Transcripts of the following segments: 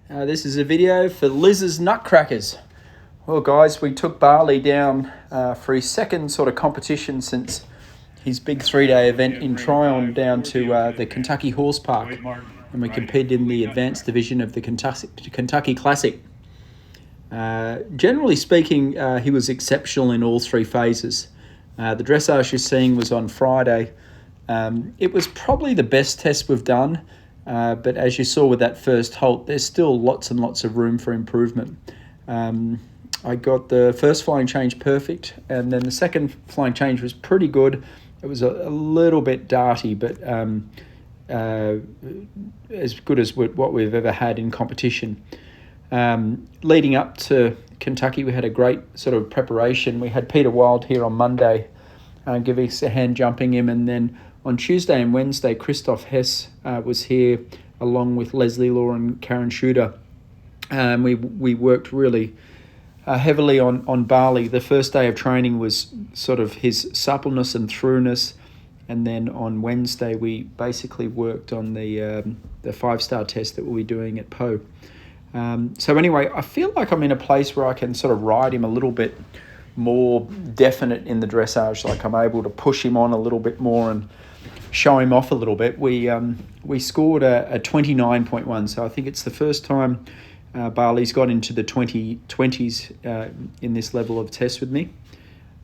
This is a video for Liz's Nutcrackers. Well guys, we took Barley down for his second sort of competition since his big 3-day event in Tryon down to the Kentucky Horse Park, and we competed in the advanced division of the Kentucky Classic. Generally speaking, he was exceptional in all three phases. The dressage you're seeing was on Friday. It was probably the best test we've done. But as you saw with that first halt, there's still lots and lots of room for improvement. I got the first flying change perfect, and then the second flying change was pretty good. It was a little bit darty, but as good as what we've ever had in competition. Leading up to Kentucky, we had a great sort of preparation. We had Peter Wild here on Monday, give us a hand jumping him, and then on Tuesday and Wednesday, Christoph Hess was here along with Leslie Law and Karen Shooter. We worked really heavily on Barley. The first day of training was sort of his suppleness and throughness, and then on Wednesday we basically worked on the 5-star test that we'll be doing at Poe. So anyway, I feel like I'm in a place where I can sort of ride him a little bit more definite in the dressage, like I'm able to push him on a little bit more and show him off a little bit. We scored a 29.1, so I think it's the first time Barley's got into the 2020s in this level of test with me.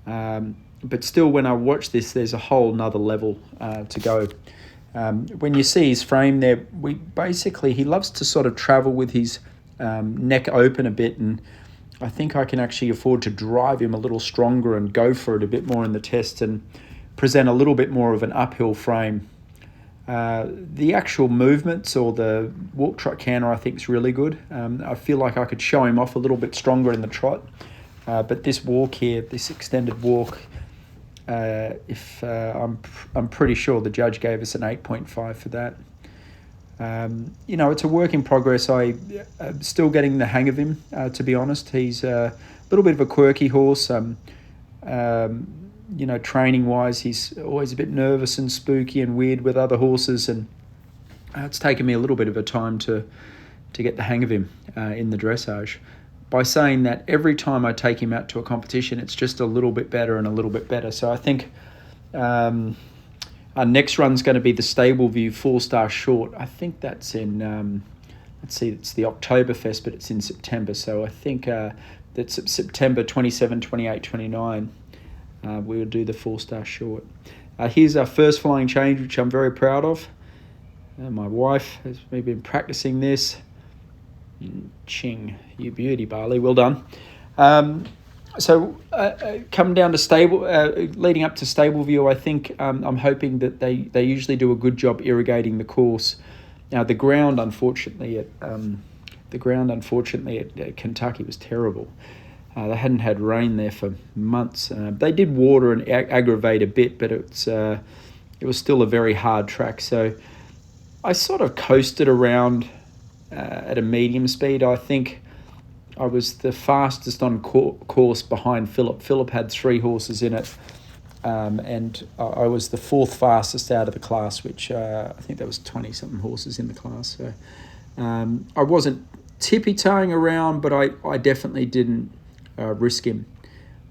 But still, when I watch this, there's a whole nother level to go. When you see his frame there, he loves to sort of travel with his neck open a bit, and I think I can actually afford to drive him a little stronger and go for it a bit more in the test and present a little bit more of an uphill frame. The actual movements or the walk trot canter I think is really good. I feel like I could show him off a little bit stronger in the trot, but this walk here, this extended walk, I'm pretty sure the judge gave us an 8.5 for that. It's a work in progress. I'm still getting the hang of him, to be honest. He's a little bit of a quirky horse. Training-wise, he's always a bit nervous and spooky and weird with other horses, and it's taken me a little bit of a time to get the hang of him in the dressage. By saying that, every time I take him out to a competition, it's just a little bit better and a little bit better. So I think our next run's going to be the Stable View 4-star short. I think that's in, it's the Oktoberfest, but it's in September. So I think that's September 27, 28, 29. We'll do the 4-star short. Here's our first flying change, which I'm very proud of. My wife has been practicing this. Ching, you beauty, Barley. Well done. So coming down to leading up to Stable View, I think I'm hoping that they usually do a good job irrigating the course. Now the ground, unfortunately, at Kentucky was terrible. They hadn't had rain there for months. They did water and aggravate a bit, but it was still a very hard track. So I sort of coasted around at a medium speed. I think I was the fastest on course behind Philip. Philip had 3 horses in it, and I was the 4th fastest out of the class, which I think there was 20-something horses in the class. So I wasn't tippy-toeing around, but I definitely didn't risk him.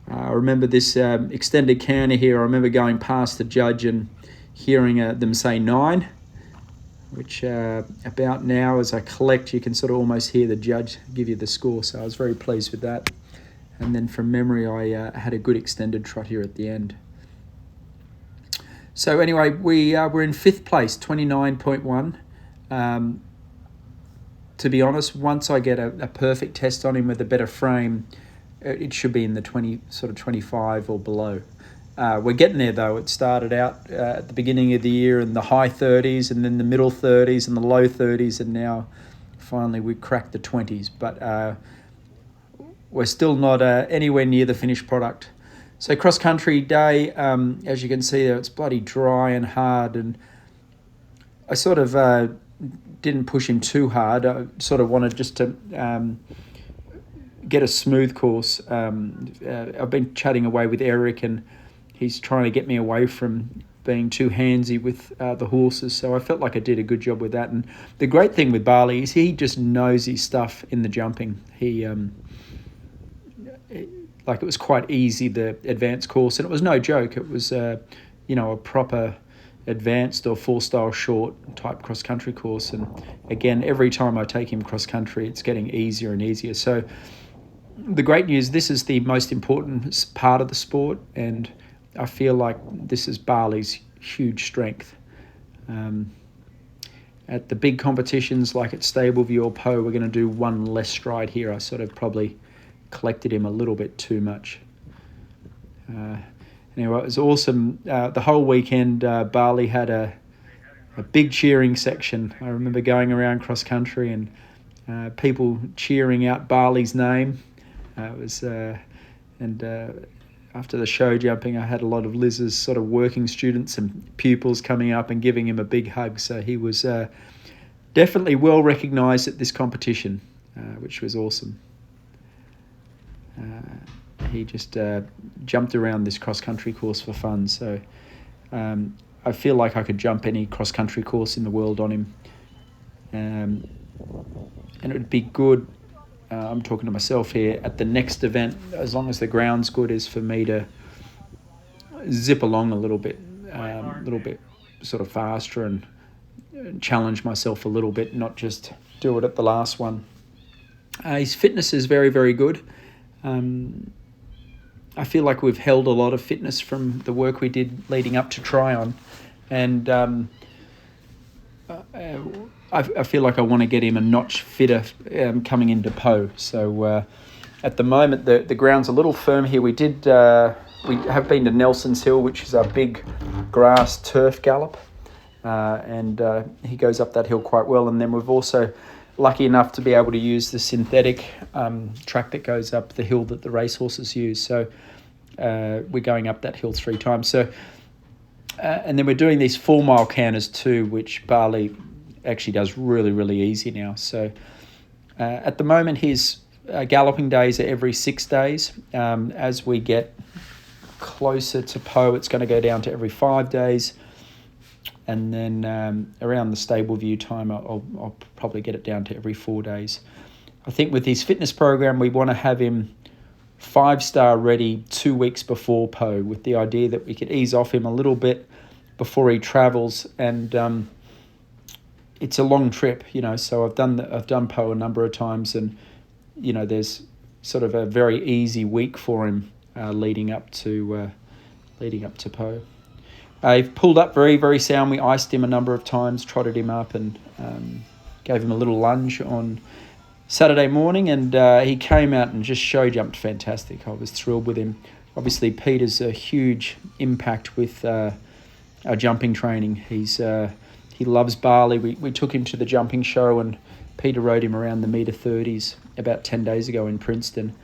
I remember this extended counter here. I remember going past the judge and hearing them say 9, which about now as I collect, you can sort of almost hear the judge give you the score. So I was very pleased with that. And then from memory, I had a good extended trot here at the end. So anyway, we're in 5th place, 29.1. To be honest, once I get a perfect test on him with a better frame, it should be in the 25 or below. We're getting there though. It started out at the beginning of the year in the high 30s, and then the middle 30s and the low 30s, and now finally we cracked the 20s. But we're still not anywhere near the finished product. So cross country day, as you can see there, it's bloody dry and hard, and I sort of didn't push him too hard. I sort of wanted just to get a smooth course. I've been chatting away with Eric, and he's trying to get me away from being too handsy with the horses. So I felt like I did a good job with that. And the great thing with Barley is he just knows his stuff in the jumping. Like it was quite easy, the advanced course, and it was no joke. It was, a proper advanced or four-style short type cross-country course. And again, every time I take him cross-country, it's getting easier and easier. So the great news, this is the most important part of the sport, and I feel like this is Barley's huge strength. At the big competitions like at Stableview or Poe, we're going to do one less stride here. I sort of probably collected him a little bit too much. Anyway, it was awesome. The whole weekend, Barley had a big cheering section. I remember going around cross country and people cheering out Barley's name. After the show jumping, I had a lot of Liz's sort of working students and pupils coming up and giving him a big hug. So he was definitely well recognised at this competition, which was awesome. He just jumped around this cross-country course for fun. So I feel like I could jump any cross-country course in the world on him. And it would be good, I'm talking to myself here, at the next event, as long as the ground's good, is for me to zip along a little bit sort of faster and challenge myself a little bit, not just do it at the last one. His fitness is very, very good. I feel like we've held a lot of fitness from the work we did leading up to Tryon, and I feel like I want to get him a notch fitter coming into Poe. So at the moment the ground's a little firm here. We have been to Nelson's Hill, which is our big grass turf gallop, and he goes up that hill quite well. And then we've also lucky enough to be able to use the synthetic track that goes up the hill that the racehorses use. So we're going up that hill 3 times. So and then we're doing these 4-mile canters too, which Barley actually does really, really easy now. So at the moment his galloping days are every 6 days. As we get closer to Poe, it's going to go down to every 5 days. And then around the Stableview time, I'll probably get it down to every 4 days. I think with his fitness program, we want to have him 5-star ready 2 weeks before Poe, with the idea that we could ease off him a little bit before he travels. And it's a long trip, so I've done Poe a number of times, and there's sort of a very easy week for him leading up to Poe. I've pulled up very, very sound. We iced him a number of times, trotted him up, and gave him a little lunge on Saturday morning, and he came out and just show jumped fantastic. I was thrilled with him. Obviously, Peter's a huge impact with our jumping training. He loves Barley. We took him to the jumping show, and Peter rode him around the metre 30s about 10 days ago in Princeton.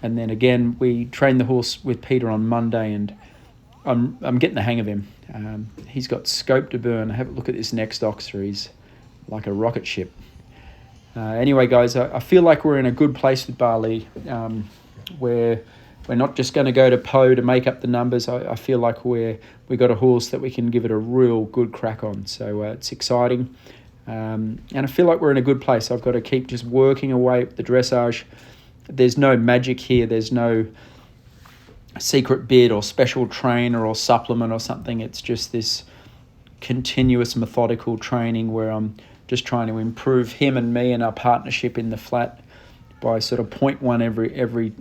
And then again, we trained the horse with Peter on Monday, and I'm getting the hang of him. He's got scope to burn. Have a look at this next oxer. He's like a rocket ship. Anyway, guys, I feel like we're in a good place with Barley, where we're not just going to go to Poe to make up the numbers. I feel like we got a horse that we can give it a real good crack on. So it's exciting. And I feel like we're in a good place. I've got to keep just working away at the dressage. There's no magic here. There's no secret bid or special trainer or supplement or something. It's just this continuous methodical training where I'm just trying to improve him and me and our partnership in the flat by sort of 0.1 every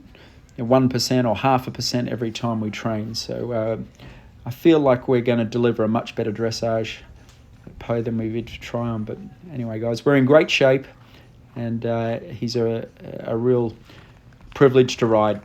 1% or 0.5% every time we train. So I feel like we're going to deliver a much better dressage at Poe than we did to Tryon. But anyway, guys, we're in great shape, and he's a real privilege to ride.